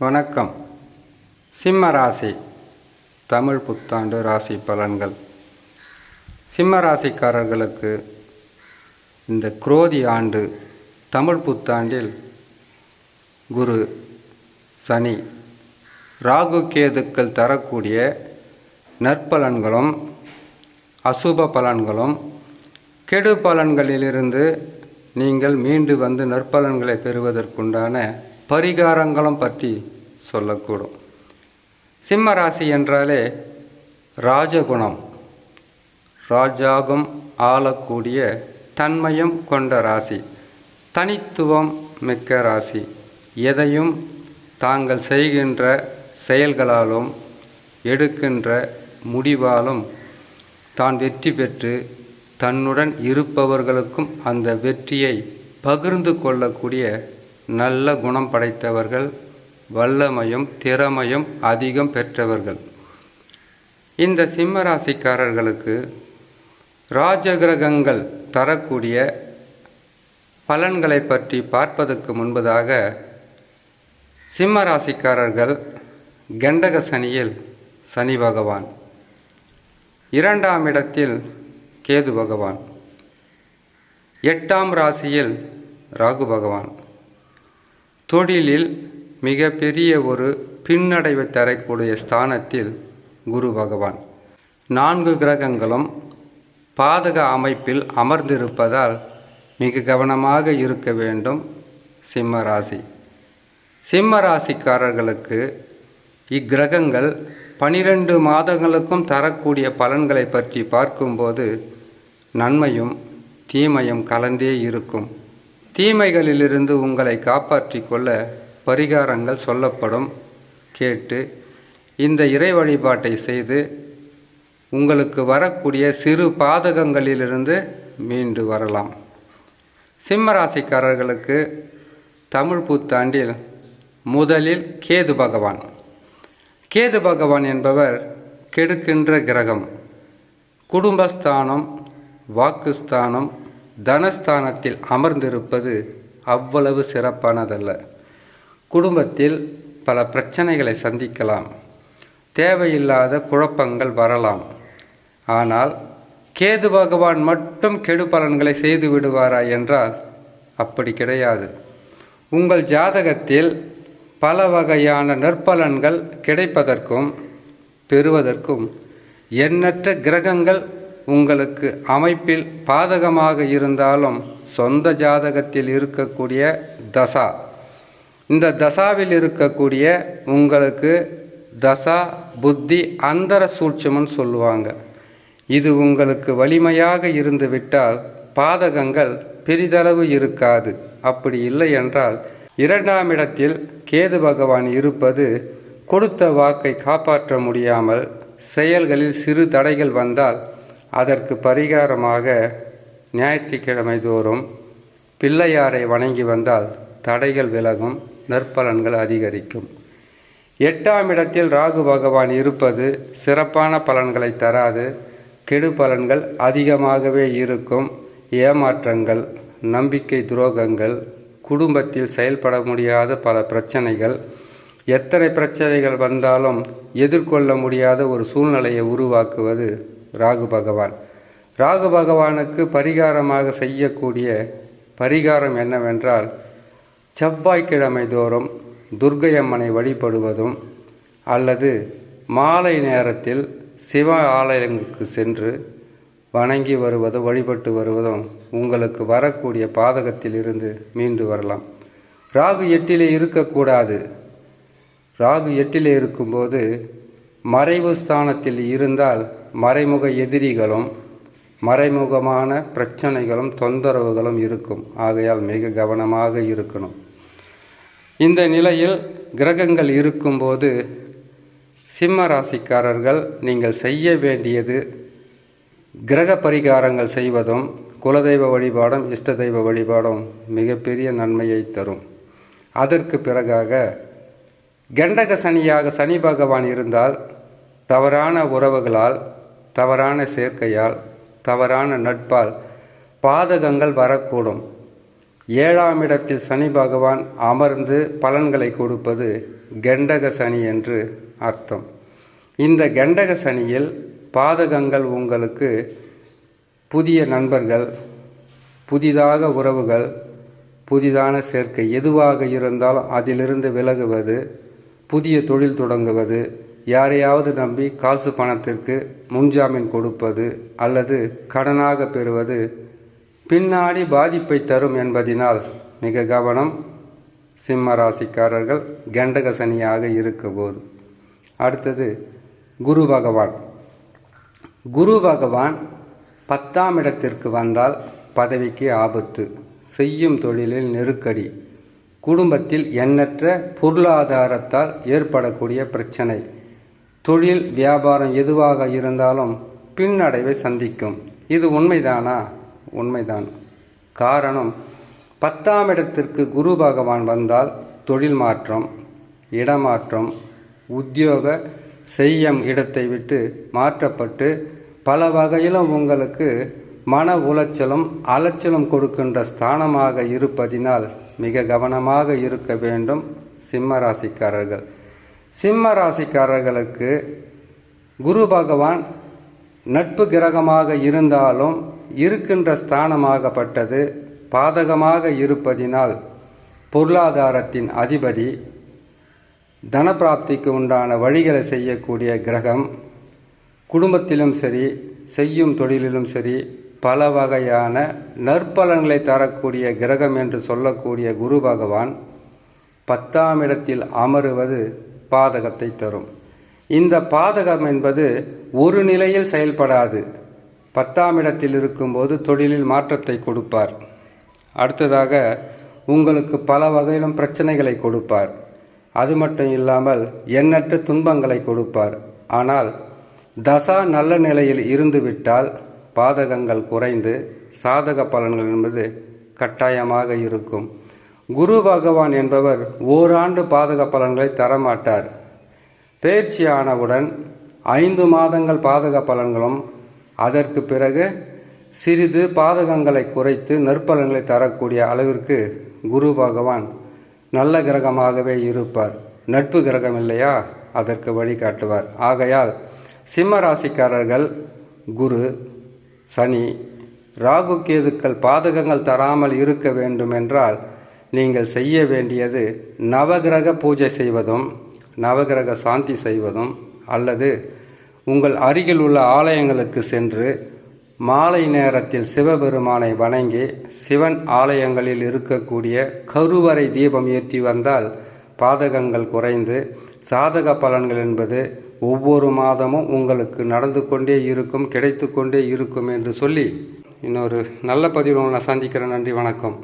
வணக்கம். சிம்ம ராசி தமிழ் புத்தாண்டு ராசி பலன்கள். சிம்ம ராசிக்காரர்களுக்கு இந்த குரோதி ஆண்டு தமிழ் புத்தாண்டில் குரு, சனி, ராகு, கேதுக்கள் தரக்கூடிய நற்பலன்களும் அசுப பலன்களும் கெடு பலன்களிலிருந்து நீங்கள் மீண்டு வந்து நற்பலன்களை பெறுவதற்குண்டான பரிகாரங்களும் பற்றி சொல்லக்கூடும். சிம்ம ராசி என்றாலே ராஜகுணம், ராஜாகம் ஆளக்கூடிய தன்மையும் கொண்ட ராசி, தனித்துவம் மிக்க ராசி. எதையும் தாங்கள் செய்கின்ற செயல்களாலும் எடுக்கின்ற முடிவாலும் தான் வெற்றி பெற்று தன்னுடன் இருப்பவர்களுக்கும் அந்த வெற்றியை பகிர்ந்து கொள்ளக்கூடிய நல்ல குணம் படைத்தவர்கள், வல்லமையும் திறமையும் அதிகம் பெற்றவர்கள். இந்த சிம்ம ராசிக்காரர்களுக்கு ராஜகிரகங்கள் தரக்கூடிய பலன்களை பற்றி பார்ப்பதற்கு முன்பதாக, சிம்ம ராசிக்காரர்கள் கண்டக சனியில் சனி பகவான், 2ஆம் இடத்தில் கேது பகவான், 8ஆம் ராசியில் ராகு பகவான், தொழிலில் மிக பெரிய ஒரு பின்னடைவை தரக்கூடிய ஸ்தானத்தில் குரு பகவான். 4 கிரகங்களும் பாதக அமைப்பில் அமர்ந்திருப்பதால் மிக கவனமாக இருக்க வேண்டும் சிம்ம ராசி. சிம்ம ராசிக்காரர்களுக்கு இக்கிரகங்கள் 12 மாதங்களுக்கும் தரக்கூடிய பலன்களை பற்றி பார்க்கும்போது நன்மையும் தீமையும் கலந்தே இருக்கும். தீமைகளிலிருந்து உங்களை காப்பாற்றி கொள்ள பரிகாரங்கள் சொல்லப்படும். கேட்டு இந்த இறை வழிபாட்டை செய்து உங்களுக்கு வரக்கூடிய சிறு பாதகங்களிலிருந்து மீண்டு வரலாம். சிம்ம ராசிக்காரர்களுக்கு தமிழ் புத்தாண்டில் முதலில் கேது பகவான். கேது பகவான் என்பவர் கெடுக்கின்ற கிரகம். குடும்பஸ்தானம், வாக்குஸ்தானம், தனஸ்தானத்தில் அமர்ந்திருப்பது அவ்வளவு சிறப்பானதல்ல. குடும்பத்தில் பல பிரச்சனைகளை சந்திக்கலாம், தேவையில்லாத குழப்பங்கள் வரலாம். ஆனால் கேது பகவான் மட்டும் கெடு பலன்களை செய்து விடுவாரா என்றால் அப்படி கிடையாது. உங்கள் ஜாதகத்தில் பல வகையான நற்பலன்கள் கிடைப்பதற்கும் பெறுவதற்கும் எண்ணற்ற கிரகங்கள் உங்களுக்கு அமைப்பில் பாதகமாக இருந்தாலும் சொந்த ஜாதகத்தில் இருக்கக்கூடிய தசா, இந்த தசாவில் இருக்கக்கூடிய உங்களுக்கு தசா புத்தி அந்தர சூட்சம்னு சொல்லுவாங்க. இது உங்களுக்கு வலிமையாக இருந்து விட்டால் பாதகங்கள் பெரிதளவு இருக்காது. அப்படி இல்லை என்றால் 2ஆம் இடத்தில் கேது பகவான் இருப்பது கொடுத்த வாக்கை காப்பாற்ற முடியாமல் செயல்களில் சிறு தடைகள் வந்தால் அதற்கு பரிகாரமாக ஞாயிற்றுக்கிழமை தோறும் பிள்ளையாரை வணங்கி வந்தால் தடைகள் விலகும், நற்பலன்கள் அதிகரிக்கும். 8ஆம் இடத்தில் ராகு பகவான் இருப்பது சிறப்பான பலன்களை தராது. கெடு பலன்கள் அதிகமாகவே இருக்கும். ஏமாற்றங்கள், நம்பிக்கை துரோகங்கள், குடும்பத்தில் செயல்பட முடியாத பல பிரச்சனைகள், எத்தனை பிரச்சனைகள் வந்தாலும் எதிர்கொள்ள முடியாத ஒரு சூழ்நிலையை உருவாக்குவது ராகு பகவான். ராகு பகவானுக்கு பரிகாரமாக செய்யக்கூடிய பரிகாரம் என்னவென்றால், செவ்வாய்க்கிழமை தோறும் துர்க்கை அம்மனை வழிபடுவதும் அல்லது மாலை நேரத்தில் சிவ ஆலயங்களுக்கு சென்று வணங்கி வருவதும் வழிபட்டு வருவதும் உங்களுக்கு வரக்கூடிய பாதகத்தில் இருந்து மீண்டு வரலாம். ராகு 8லே இருக்கக்கூடாது. ராகு 8லே இருக்கும்போது மறைவு ஸ்தானத்தில் இருந்தால் மறைமுக எதிரிகளும் மறைமுகமான பிரச்சனைகளும் தொந்தரவுகளும் இருக்கும். ஆகையால் மிக கவனமாக இருக்கணும். இந்த நிலையில் கிரகங்கள் இருக்கும்போது சிம்ம ராசிக்காரர்கள் நீங்கள் செய்ய வேண்டியது கிரக பரிகாரங்கள் செய்வதும் குலதெய்வ வழிபாடும் இஷ்ட தெய்வ வழிபாடும் மிகப்பெரிய நன்மையை தரும். அதற்கு பிறகாக கண்டக சனியாக சனி பகவான் இருந்தால் தவறான உறவுகளால், தவறான சேர்க்கையால், தவறான நட்பால் பாதகங்கள் வரக்கூடும். 7ஆம் இடத்தில் சனி பகவான் அமர்ந்து பலன்களை கொடுப்பது கெண்டக சனி என்று அர்த்தம். இந்த கெண்டக சனியில் பாதகங்கள் உங்களுக்கு புதிய நண்பர்கள், புதிதாக உறவுகள், புதிதான சேர்க்கை எதுவாக இருந்தாலும் அதிலிருந்து விலகுவது, புதிய தொழில் தொடங்குவது, யாரையாவது நம்பி காசு பணத்திற்கு முன்ஜாமீன் கொடுப்பது அல்லது கடனாக பெறுவது பின்னாடி பாதிப்பை தரும் என்பதினால் மிக கவனம். சிம்ம ராசிக்காரர்கள் கெண்டக சனியாக இருக்கும்போது. அடுத்தது குரு பகவான். குரு பகவான் 10ஆம் இடத்திற்கு வந்தால் பதவிக்கு ஆபத்து, செய்யும் தொழிலில் நெருக்கடி, குடும்பத்தில் எண்ணற்ற பொருளாதாரத்தால் ஏற்படக்கூடிய பிரச்சனை, தொழில் வியாபாரம் எதுவாக இருந்தாலும் பின்னடைவை சந்திக்கும். இது உண்மைதானா? உண்மைதான். காரணம், 10ஆம் இடத்திற்கு குரு பகவான் வந்தால் தொழில் மாற்றம், இடமாற்றம், உத்தியோக செய்யும் இடத்தை விட்டு மாற்றப்பட்டு பல வகையிலும் உங்களுக்கு மன உளைச்சலும் அலைச்சலும் கொடுக்கின்ற ஸ்தானமாக இருப்பதினால் மிக கவனமாக இருக்க வேண்டும் சிம்ம ராசிக்காரர்கள். சிம்ம ராசிக்காரர்களுக்கு குரு பகவான் நட்பு கிரகமாக இருந்தாலும் இருக்கின்ற ஸ்தானமாகப்பட்டது பாதகமாக இருப்பதினால் பொருளாதாரத்தின் அதிபதி, தனப்பிராப்திக்கு உண்டான வழிகளை செய்யக்கூடிய கிரகம், குடும்பத்திலும் சரி செய்யும் தொழிலிலும் சரி பல வகையான நற்பலன்களை தரக்கூடிய கிரகம் என்று சொல்லக்கூடிய குரு பகவான் 10ஆம் இடத்தில் அமருவது பாதகத்தை தரும். இந்த பாதகம் என்பது ஒரு நிலையில் செயல்படாது. 10ஆம் இடத்தில் இருக்கும்போது தொழிலில் மாற்றத்தை கொடுப்பார். அடுத்ததாக உங்களுக்கு பல வகையிலும் பிரச்சனைகளை கொடுப்பார். அது மட்டும் இல்லாமல் எண்ணற்ற துன்பங்களை கொடுப்பார். ஆனால் தசா நல்ல நிலையில் இருந்துவிட்டால் பாதகங்கள் குறைந்து சாதக பலன்கள் என்பது கட்டாயமாக இருக்கும். குரு பகவான் என்பவர் ஓராண்டு பாதக பலன்களை தரமாட்டார். பெயர்ச்சியானவுடன் 5 மாதங்கள் பாதக பலன்களும் அதற்கு பிறகு சிறிது பாதகங்களை குறைத்து நற்பலன்களை தரக்கூடிய அளவிற்கு குரு பகவான் நல்ல கிரகமாகவே இருப்பார். நட்பு கிரகம் இல்லையா, அதற்கு வழிகாட்டுவார். ஆகையால் சிம்ம ராசிக்காரர்கள் குரு, சனி, ராகு, கேதுக்கள் பாதகங்கள் தராமல் இருக்க வேண்டுமென்றால் நீங்கள் செய்ய வேண்டியது நவகிரக பூஜை செய்வதும் நவகிரக சாந்தி செய்வதும் அல்லது உங்கள் அருகில் உள்ள ஆலயங்களுக்கு சென்று மாலை நேரத்தில் சிவபெருமானை வணங்கி சிவன் ஆலயங்களில் இருக்கக்கூடிய கருவறை தீபம் ஏற்றி வந்தால் பாதகங்கள் குறைந்து சாதக பலன்கள் என்பது ஒவ்வொரு மாதமும் உங்களுக்கு நடந்து கொண்டே இருக்கும், கிடைத்து கொண்டே இருக்கும் என்று சொல்லி இன்னொரு நல்ல பதிவில் உங்களை சந்திக்கிறேன். நன்றி, வணக்கம்.